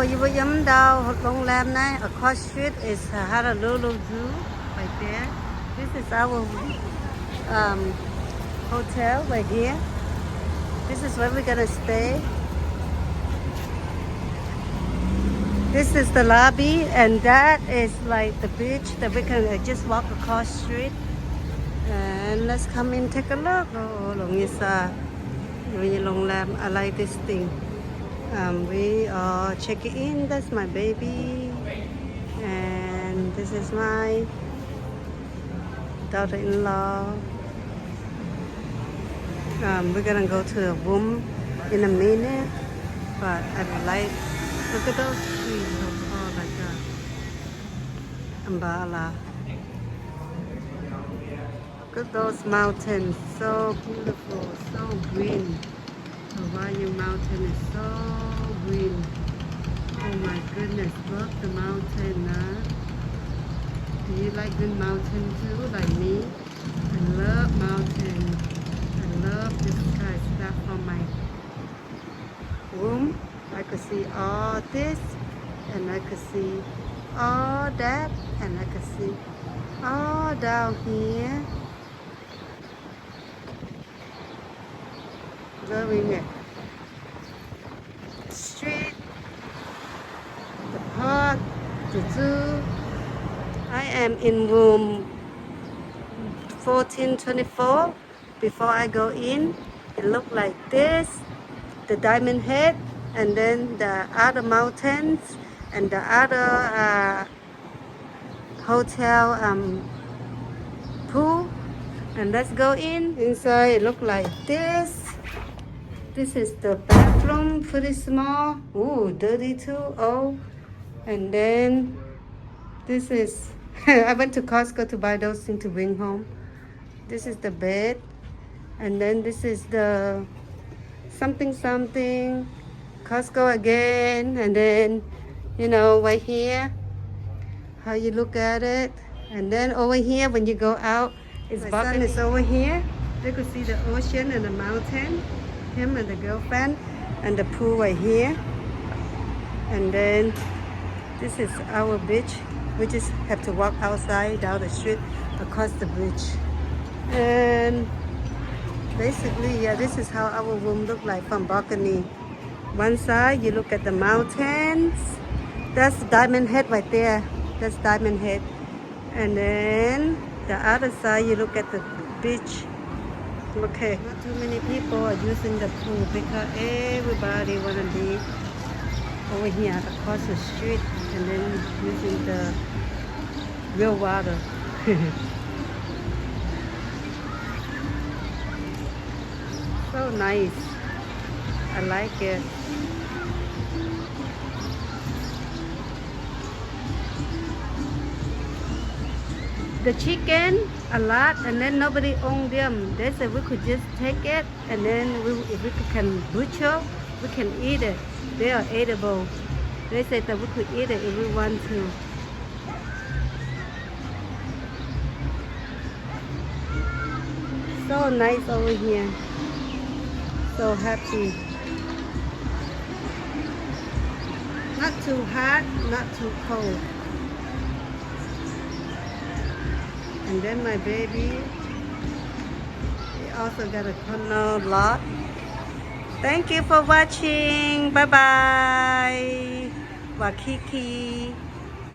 อยู่บนย้ำดาวโรงแรมนะ across street is Honolulu Zoo right there. This is our um, hotel right here. This is where we're gonna stay. This is the lobby, and that is like the beach that we can just walk across street. And let's come in, take a look. Oh, Longisa, Long I like this thing. We are checking in. That's my baby, and this is my daughter-in-law. We're gonna go to the room in a minute, but I like. Look at those trees. Oh my God. Ambala. Look at those mountains. So beautiful. So green. Hawaii mountain is so green. Oh my goodness. Look the mountain. Do you like green mountain too, like me? I love mountains. I love this sky stuff from my room. I could see all this, and I could see all that, and I could see all down here. Loving it. Street, the park, the zoo. I am in room 1424. Before I go in, it looked like this, the Diamond Head, and then the other mountains, and the other hotel pool. And let's go in. Inside it look like this. This is the bathroom, pretty small. Ooh, dirty too. Oh, and then this is I went to Costco to buy those things to bring home. This is the bed, and then this is the something Costco again, and then right here how you look at it, and then over here when you go out, it's my son is over here. You could see the ocean and the mountain, him and the girlfriend, and the pool right here. And then this is our beach. We just have to walk outside down the street across the bridge. And basically, yeah, this is how our room look like from balcony. One side, you look at the mountains. That's Diamond Head right there. That's Diamond Head. And then the other side, you look at the beach. Okay. Not too many people are using the pool because everybody wanna be over here across the street and then using the real water. So nice. I like it. The chicken a lot, and then nobody owned them. They said we could just take it, and then if we can butcher, we can eat it. They are edible. They said that we could eat it if we want to. So nice over here. So happy. Not too hot, not too cold. And then my baby, he also got a corner lot. Thank you for watching. Bye bye. Wakiki.